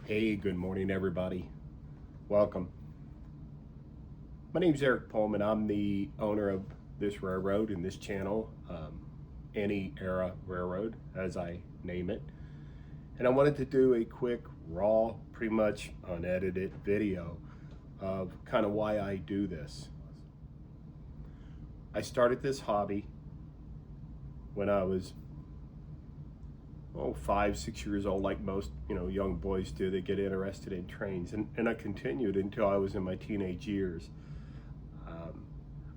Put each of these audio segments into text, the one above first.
Hey, good morning, everybody. Welcome. My name's Eric Pullman. I'm the owner of this railroad and this channel, Any Era Railroad, as I name it. And I wanted to do a quick, raw, pretty much unedited video of kind of why I do this. I started this hobby when I was 5, 6 years old, like most young boys do. They get interested in trains, and I continued until I was in my teenage years.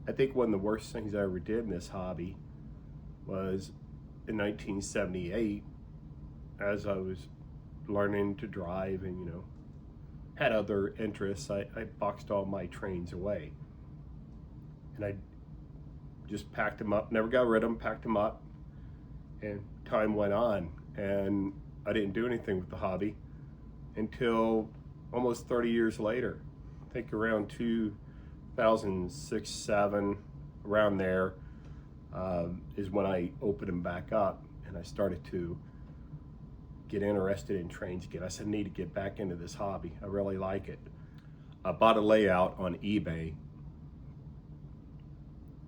I think one of the worst things I ever did in this hobby was in 1978, as I was learning to drive and had other interests. I boxed all my trains away, and I just packed them up. Never got rid of them. Packed them up, and time went on, and I didn't do anything with the hobby until almost 30 years later. I think around 2006, 7, around there, is when I opened them back up and I started to get interested in trains again. I said, I need to get back into this hobby. I really like it. I bought a layout on eBay,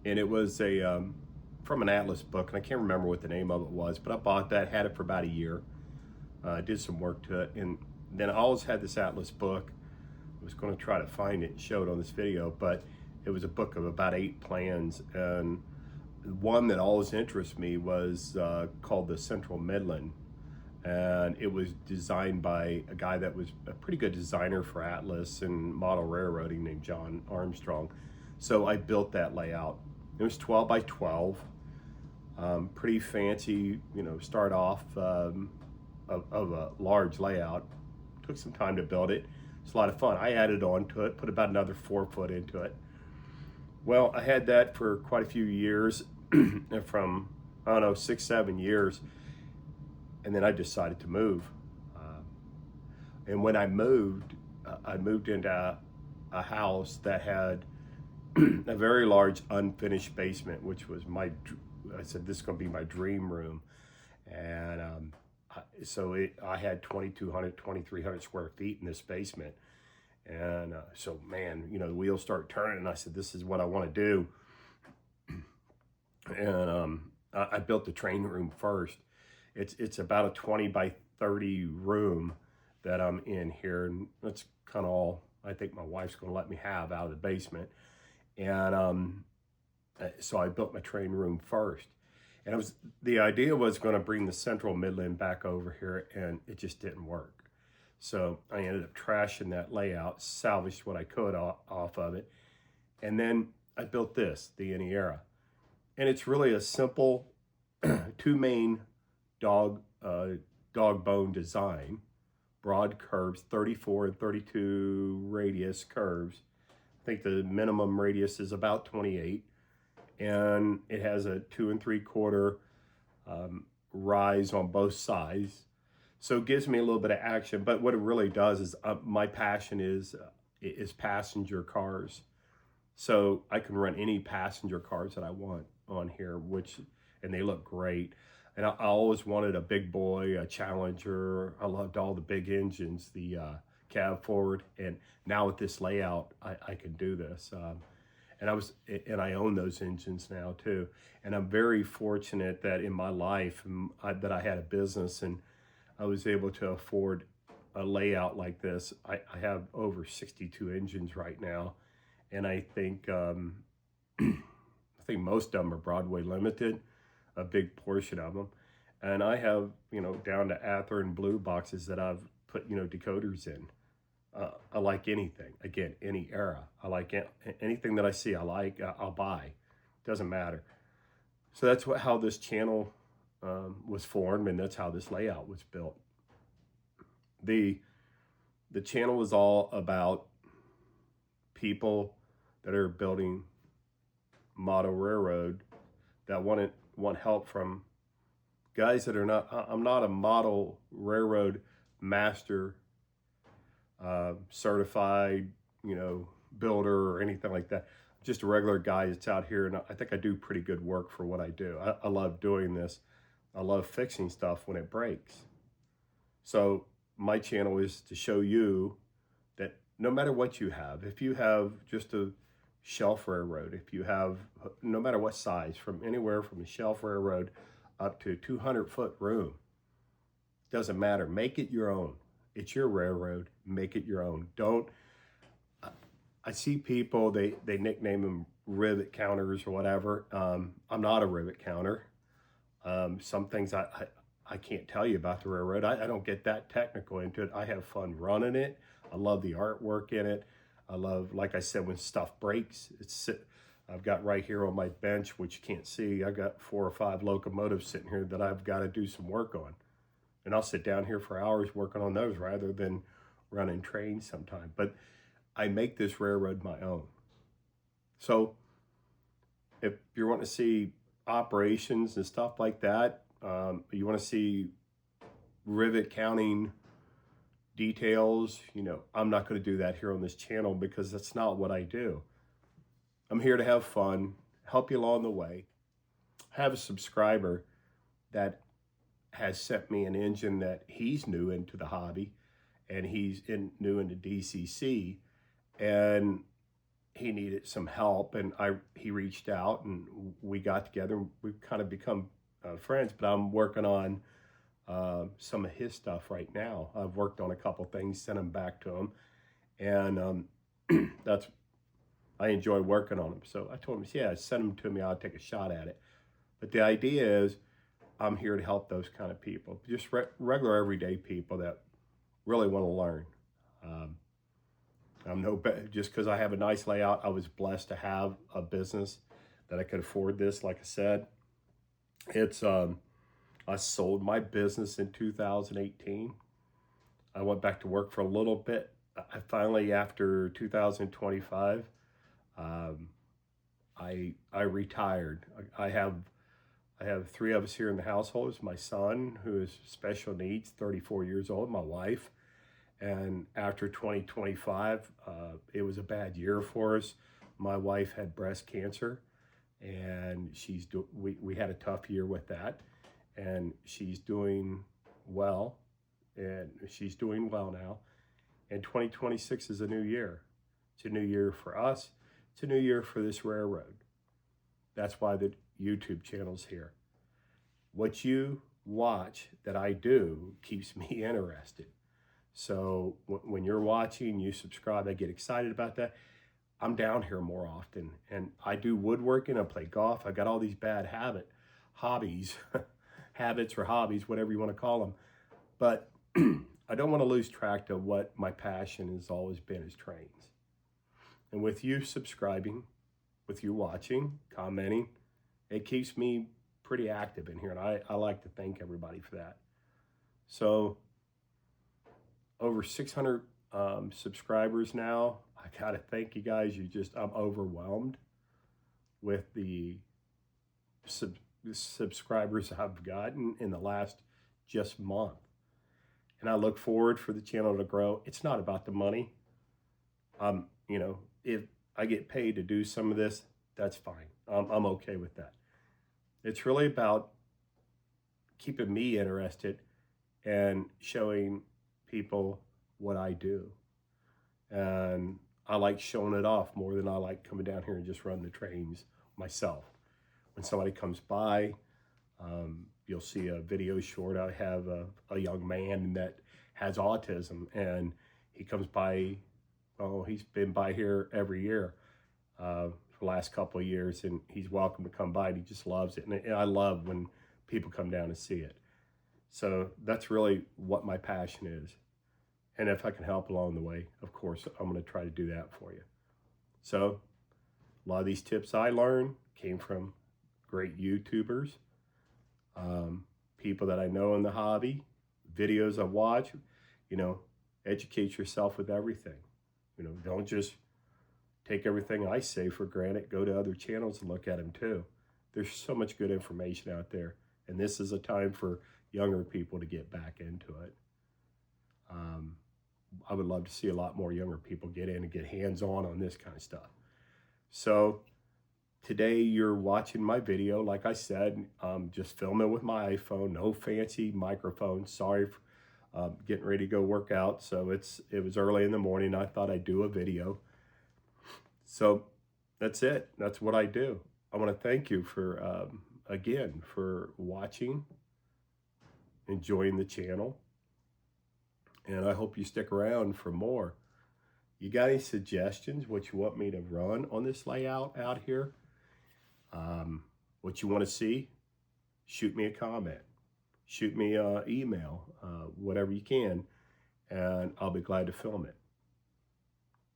and it was from an Atlas book, and I can't remember what the name of it was, but I bought that, had it for about a year, did some work to it, and then I always had this Atlas book. I was going to try to find it and show it on this video, but it was a book of about 8 plans, and one that always interested me was called the Central Midland, and it was designed by a guy that was a pretty good designer for Atlas and model railroading named John Armstrong. So I built that layout. It was 12 by 12, pretty fancy, start off of a large layout. Took some time to build it. It's a lot of fun. I added on to it, put about another 4 foot into it. Well, I had that for quite a few years, from, 6, 7 years. And then I decided to move. And when I moved into a house that had a very large unfinished basement, which was I said, this is going to be my dream room. And I had 2,200, 2,300 square feet in this basement. And so, man, the wheels start turning, and I said, this is what I want to do. And I built the train room first. It's about a 20 by 30 room that I'm in here, and that's kind of all I think my wife's going to let me have out of the basement. And so I built my train room first, and the idea was going to bring the Central Midland back over here, and it just didn't work. So I ended up trashing that layout, salvaged what I could off of it, and then I built this, the Any Era. And it's really a simple 2 main dog bone design, broad curves, 34 and 32 radius curves. I think the minimum radius is about 28, and it has a 2 3/4 rise on both sides. So it gives me a little bit of action, but what it really does is my passion is passenger cars. So I can run any passenger cars that I want on here, and they look great. And I always wanted a big boy, a Challenger. I loved all the big engines, the cab forward. And now with this layout, I can do this. And I own those engines now too. And I'm very fortunate that in my life that I had a business and I was able to afford a layout like this. I have over 62 engines right now, and I think most of them are Broadway limited, a big portion of them, and I have down to Ather and Blue boxes that I've put decoders in. I like anything. Again, any era. I like anything that I see. I like. I'll buy. Doesn't matter. So that's how this channel was formed, and that's how this layout was built. The channel was all about people that are building model railroad that want help from guys that are not. I'm not a model railroad master, certified, builder or anything like that. Just a regular guy that's out here, and I think I do pretty good work for what I do. I love doing this. I love fixing stuff when it breaks. So my channel is to show you that no matter what you have, if you have just a shelf railroad, if you have, no matter what size, from anywhere from a shelf railroad up to a 200-foot room, doesn't matter. Make it your own. It's your railroad. Make it your own. Don't, I see people, they nickname them rivet counters or whatever. I'm not a rivet counter. Some things I can't tell you about the railroad. I don't get that technical into it. I have fun running it. I love the artwork in it. I love, like I said, when stuff breaks, I've got right here on my bench, which you can't see, I got 4 or 5 locomotives sitting here that I've got to do some work on. And I'll sit down here for hours working on those rather than running trains sometime. But I make this railroad my own. So if you want to see operations and stuff like that, you want to see rivet counting details, you know, I'm not going to do that here on this channel because that's not what I do. I'm here to have fun, help you along the way. I have a subscriber that has sent me an engine that he's new into the hobby, and he's new into DCC, and he needed some help, and he reached out and we got together. We've kind of become friends, but I'm working on some of his stuff right now. I've worked on a couple things, sent them back to him, and I enjoy working on them. So I told him, yeah, send them to me, I'll take a shot at it. But the idea is I'm here to help those kind of people, just regular everyday people that really want to learn. I'm no better, just because I have a nice layout. I was blessed to have a business that I could afford this. Like I said, it's I sold my business in 2018. I went back to work for a little bit. I finally, after 2025, I retired. I have 3 of us here in the household. It's my son, who is special needs, 34 years old, my wife. And after 2025, it was a bad year for us. My wife had breast cancer, and we had a tough year with that. And she's doing well, and she's doing well now. And 2026 is a new year. It's a new year for us. It's a new year for this railroad. That's why the YouTube channel's here. What you watch that I do keeps me interested. So when you're watching, you subscribe, I get excited about that. I'm down here more often, and I do woodworking, I play golf. I got all these bad hobbies, habits or hobbies, whatever you want to call them. But I don't want to lose track of what my passion has always been, is trains. And with you subscribing, with you watching, commenting, it keeps me pretty active in here, and I like to thank everybody for that. So over 600 subscribers now. I gotta thank you guys. I'm overwhelmed with the subscribers I've gotten in the last just month. And I look forward for the channel to grow. It's not about the money. You know, if I get paid to do some of this, that's fine. I'm okay with that. It's really about keeping me interested and showing people what I do. And I like showing it off more than I like coming down here and just run the trains myself. When somebody comes by, you'll see a video short. I have a young man that has autism, and he comes by, he's been by here every year for the last couple of years, and he's welcome to come by, and he just loves it. And I love when people come down and see it. So that's really what my passion is. And if I can help along the way, of course, I'm going to try to do that for you. So a lot of these tips I learned came from great YouTubers, people that I know in the hobby, videos I watch. You know, educate yourself with everything. You know, don't just take everything I say for granted. Go to other channels and look at them too. There's so much good information out there. And this is a time for younger people to get back into it. I would love to see a lot more younger people get in and get hands-on this kind of stuff. So today you're watching my video. Like I said, I'm just filming with my iPhone, no fancy microphone. Sorry getting ready to go work out. So it was early in the morning. I thought I'd do a video. So that's it. That's what I do. I want to thank you for, again, for watching, enjoying the channel. And I hope you stick around for more. You got any suggestions, what you want me to run on this layout out here? What you want to see? Shoot me a comment. Shoot me an email, whatever you can, and I'll be glad to film it.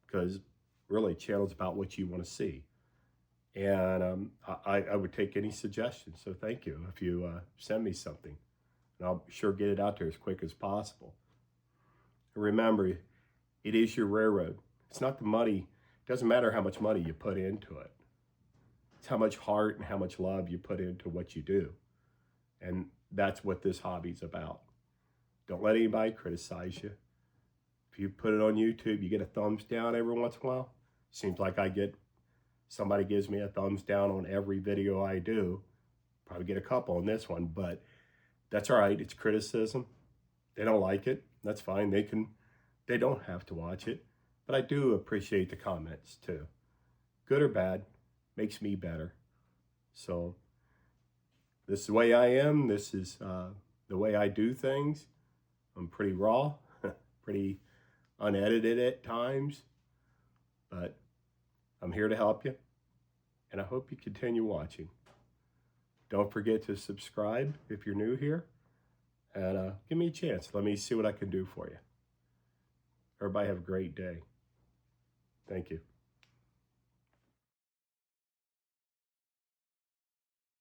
Because really, channel's about what you want to see. And I would take any suggestions, so thank you if you send me something. And I'll sure get it out there as quick as possible. And remember, it is your railroad. It's not the money. It doesn't matter how much money you put into it. It's how much heart and how much love you put into what you do. And that's what this hobby's about. Don't let anybody criticize you. If you put it on YouTube, you get a thumbs down every once in a while. Seems like somebody gives me a thumbs down on every video I do. Probably get a couple on this one, but that's all right. It's criticism. They don't like it. That's fine. They don't have to watch it. But I do appreciate the comments too. Good or bad, makes me better. So this is the way I am. This is the way I do things. I'm pretty raw, pretty unedited at times, but I'm here to help you, and I hope you continue watching. Don't forget to subscribe if you're new here, and give me a chance. Let me see what I can do for you. Everybody have a great day. Thank you.